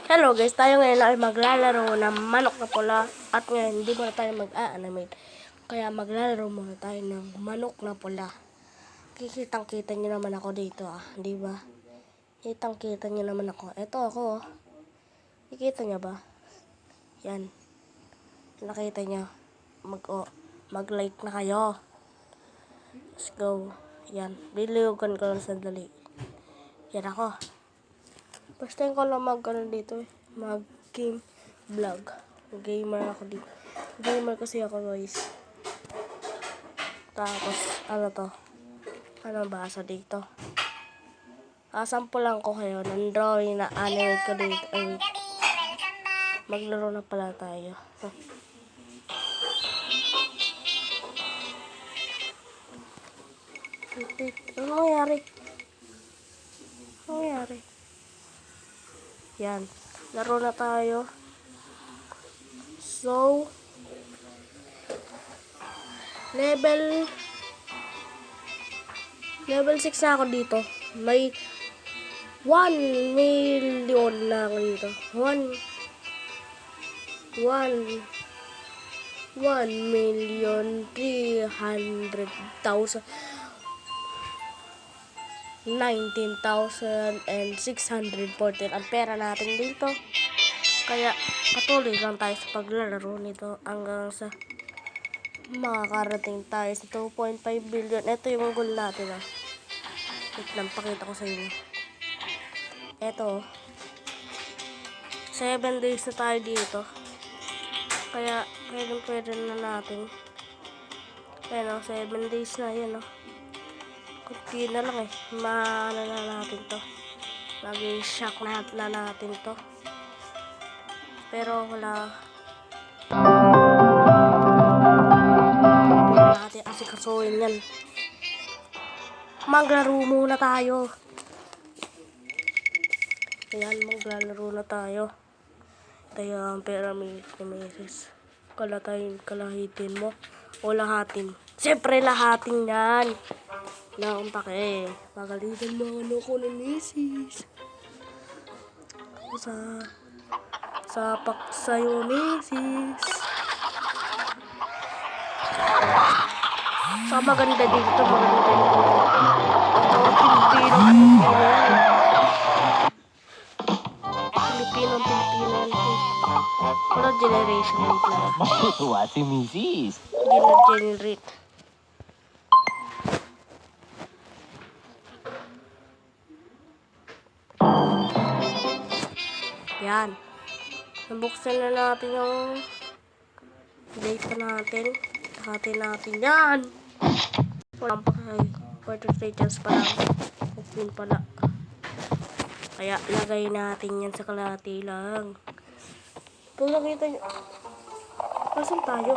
Hello guys, tayo ngayon ay maglalaro ng manok na pula. At ngayon, hindi muna tayo mag-a-animate. Kaya maglalaro muna tayo ng manok na pula. Kikitang-kita nyo naman ako dito di ba? Kitang-kita nyo naman ako. Ito ako. Kikita nyo ba? Yan. Nakita nyo. Mag-like na kayo. Let's go. Yan. Biliugan ko lang sandali. Yan ako. First time ko lang dito mag-game vlog. Gamer ako dito. Gamer kasi ako guys. Tapos, ano to? Ano basa dito? Sample lang ko kayo ng drawing na animate ko dito. Ay, maglaro na pala tayo. Ano nangyari? Ano nangyari? Yan. Laro na tayo. So, level 6 na ako dito. May 1 million na ako dito. 1,300,000 19,614 ang pera natin dito. Kaya patuloy lang tayo sa paglalaro nito hanggang sa makakarating tayo sa 2.5 billion. Ito yung goal natin Wait lang, pakita ko sa inyo. Ito 7 days na tayo dito. Kaya pwede na natin. Ayan 7 days na yan kunti na lang maano na natin to. Maging shock na natin to. Pero wala natin asikasuhin yan. Maglaro muna tayo. Ayan, maglalaro na tayo. Tayo ang pyramid ni Mrs. Kalahitin mo o lahatin. Siyempre lahatin yan. Naong pake. Pagalitan mo ko ng Mrs. Sapak sa'yo, Mrs. So, maganda dito. Pilipino. Wala generation rate na. What's Mrs. Generate. Yan. Nabuksan na natin yung data natin. Hatin natin yan. Walang pakay. 43 chance pa lang. Open pala. Kaya lagay natin yan sa kalahati lang. Kung nakita nyo. Nasaan tayo?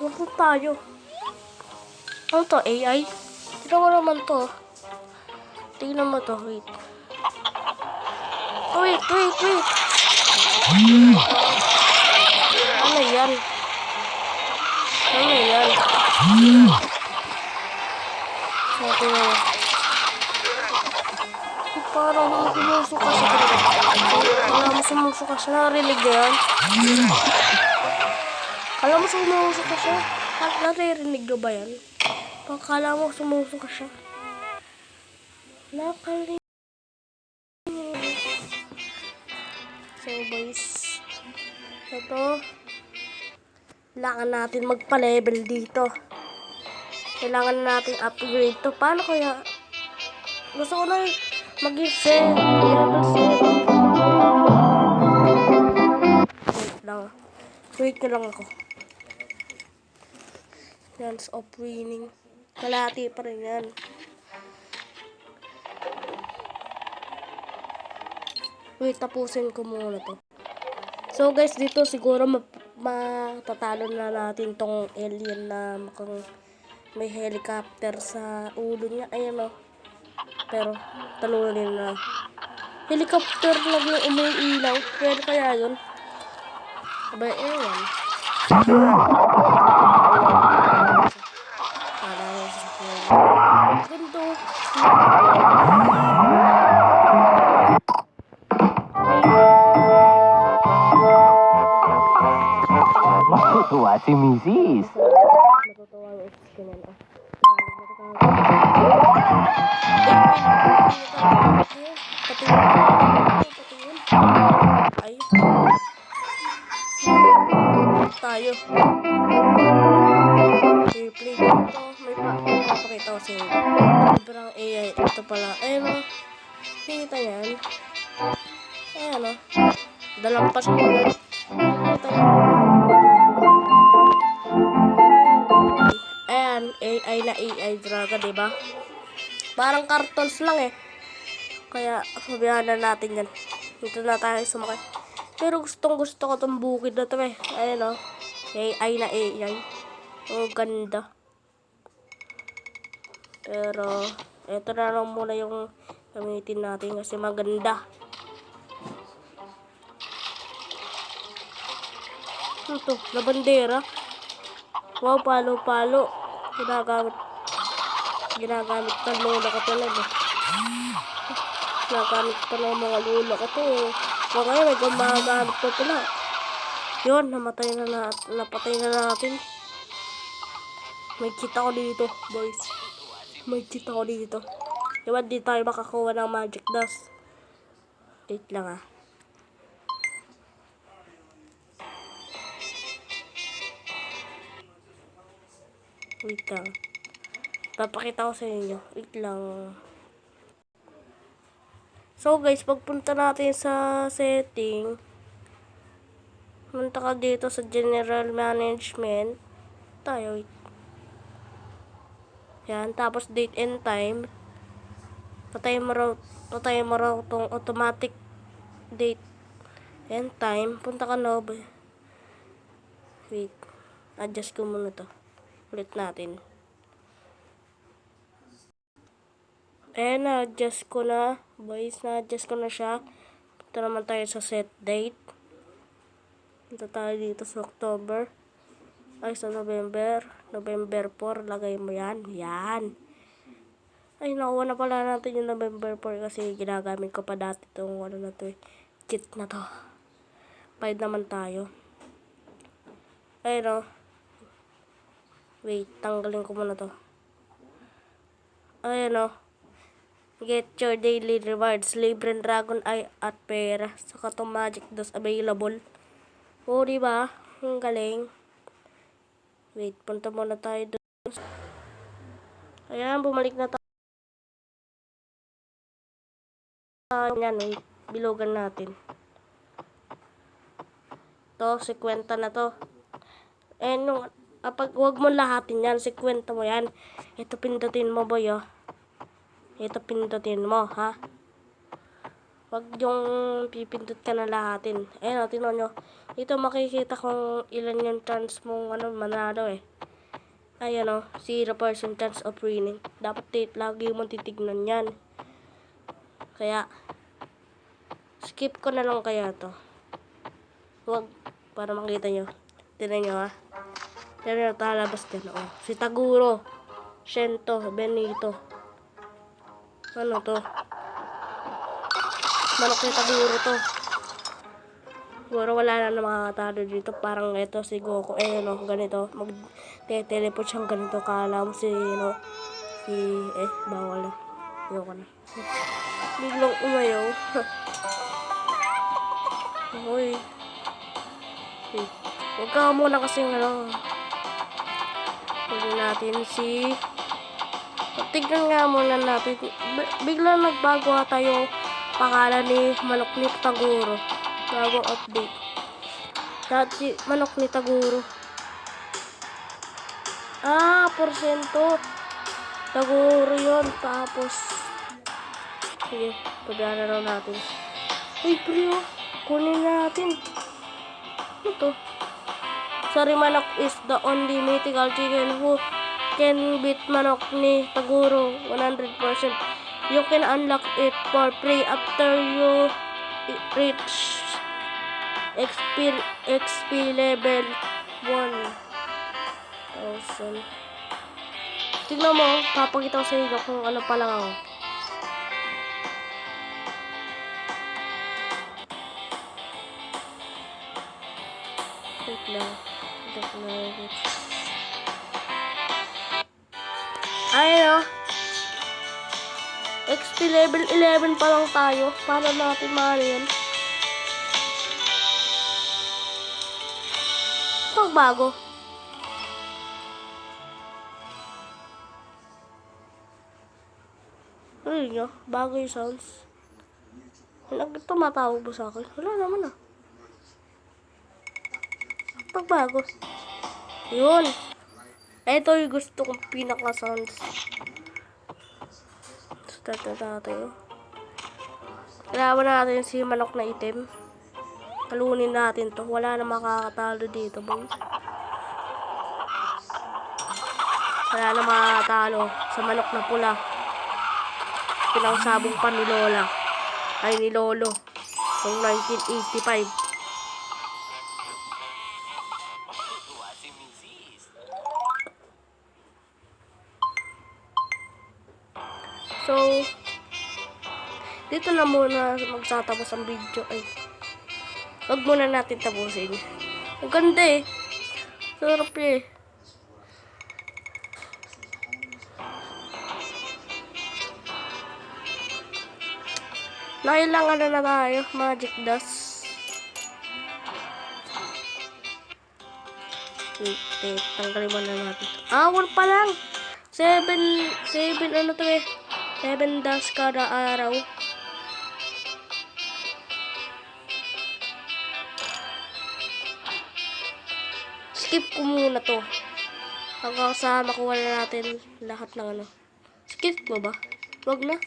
Nasaan tayo? Ano to? AI? Tignan mo naman to. Tignan mo to. Wait. Wait. Ano yan? Sabi na. Parang sumusuka siya. Kala mo sumusuka siya. Narinig na yan? Kala mo sumusuka siya? Naririnig na ba yan? Kala mo sumusuka siya? Nakalimutan. So guys, ito kailangan natin magpa-level dito. Kailangan natin upgrade to. Paano kaya? Gusto ko na mag-level 7. Wait na lang ako. Chance of winning. Kalahati pa rin yan. Wait, tapusin ko muna to. So guys, dito siguro matatalo na natin tong alien na mukhang may helicopter sa ulo niya. Ayan Pero talunin na. Helicopter lang yung umiilaw. Pwede kaya yun? Aba, ewan. Ganito. si Mrs. Natutuwa yung skin yan. Patingin. Ay. Tayo. Play. Ito, may papakita ko sa inyo. Sobrang AI. Ito pala. Ayun o. Nakita yan. Ayan o. Dalampas mo. Ito. Ayan. AI na AI dragon, diba? Parang cartons lang eh. Kaya, sabihan na natin yan. Dito na tayo sumakay. Pero gustong gusto ko tong bukid na to eh. Ayan o. AI na AI. Oh, ganda. Pero, eto na lang muna yung gamitin natin kasi maganda. Ano to? Labandera. Wow, palo-palo. Ginagamit pa lula ko to lang eh. Ginagamit pa ng mga lula ko to eh. Kaya may gumagamit pa pala. Yun, napatay na natin. May cheat ako dito, boys. May cheat ako dito. Diba di tayo makakuha ng magic dust? Wait lang ah. Wait lang. Papakita ko sa inyo. Wait lang. So guys, pagpunta natin sa setting, punta ka dito sa general management. Tayo. Wait. Yan. Tapos date and time. Patayin mo raw tong automatic date and time. Punta ka na. Wait. Adjust ko muna to. Ulit natin. Ayan, na-adjust ko na. Boys, na-adjust ko na siya. Punta naman tayo sa set date. Punta tayo dito sa October. Ay, sa November. November 4. Lagay mo yan. Yan. Ay, nakuha na pala natin yung November 4 kasi ginagamit ko pa dati itong ano na to eh. Kit na to. Bayad naman tayo. Ayun o. Wait, tanggalin ko muna to. Ayun o. Get your daily rewards. Libreng Dragon Eye at pera. Saka itong magic dust available. O, diba? Ang galing. Wait, punta muna tayo doon. Ayan, bumalik na tayo. Yan, wait. Bilugan natin. To, 50 na to. Eh, nung, wag mo lahatin yan. 50 mo yan. Ito, pindutin mo, boy, oh. Ito, pindutin mo, ha? Wag yung pipindot ka na lahatin. Ayun, tingnan nyo. Ito, makikita kung ilan yung chance mong manalo, eh. Ayan, 0% chance of winning. Dapat lagi mong titignan yan. Kaya, skip ko na lang kaya to. Wag, para makita nyo. Tingnan nyo, ha? Tingnan nyo, talabas dyan, oh. Si Taguro. Shento, Benito. Ano to? Manok ni Taguro to. Siguro wala na makakatalo dito. Parang ito si Goku. Ganito. Mag-teleport siyang ganito. Kala mo bawal na. Ayoko na. Biglang umayaw. Uy. Huwag ka muna kasi Huwag natin si... Tignan nga muna natin. Biglang nagbago tayo pangalan ni Manok ni Taguro. Bagong update. Dati, Manok ni Taguro. Porsyento. Taguro yun. Tapos, sige, pagdala raw natin. Uy, bro. Kunin natin. Ano to? Sorry, Manok is the only mythical chicken who can beat Manok ni Taguro 100%. You can unlock it for free after you reach XP level 1,000. Tignan mo, papakita ko sa inyo kung ano pa lang ako. Wait lang. Ayun o. XP level 11 pa lang tayo. Para natin mahal yan. Ito bago. Ayun nyo. Bago yung sounds. Tumatawag ba sa akin? Wala naman ah. Pagbago. Yun. Ito yung gusto kong pinaka-sounds. Start na tayo. Kailangan natin si manok na itim. Talunin natin to. Wala na makakatalo dito, boy. Wala na makakatalo sa manok na pula. Pinangsabong pa ni Lola. Ay, ni Lolo. Noong 1985. Natutuwa si Mrs. So, dito na muna magtatapos ang video. Ay, wag muna natin tapusin. Ang ganda eh. Sarap eh. Nakailangan na tayo. Magic dust. Wait. Tanggalin mo na natin. One pa lang. 7 ano to eh. 7 dust kada araw. Skip ko muna to. Hanggang sa makuha na natin lahat ng ano. Skip mo ba? Wag na.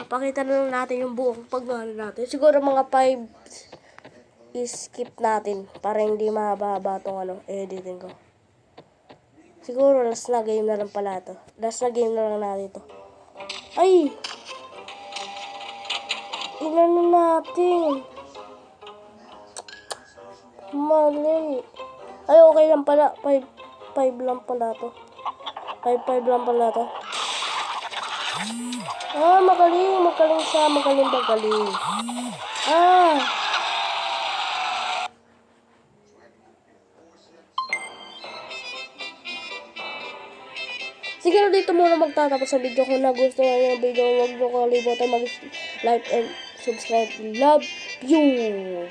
Pakita na lang natin yung buong pag-ano natin. Siguro mga 5 skip natin para hindi mahaba tong ano, editing ko. Siguro last na game na lang pala to. Last na game na lang natin to. Ay! Inano natin? Mali. Ay, okay lang pala. 5 lang pala to. 5 lang pala to. Magaling. Magaling siya. Magaling. Siguro dito muna magtatapos sa video. Kung nagustuhan niyo yung video, huwag niyo kalimutan mag-like and subscribe. Love you!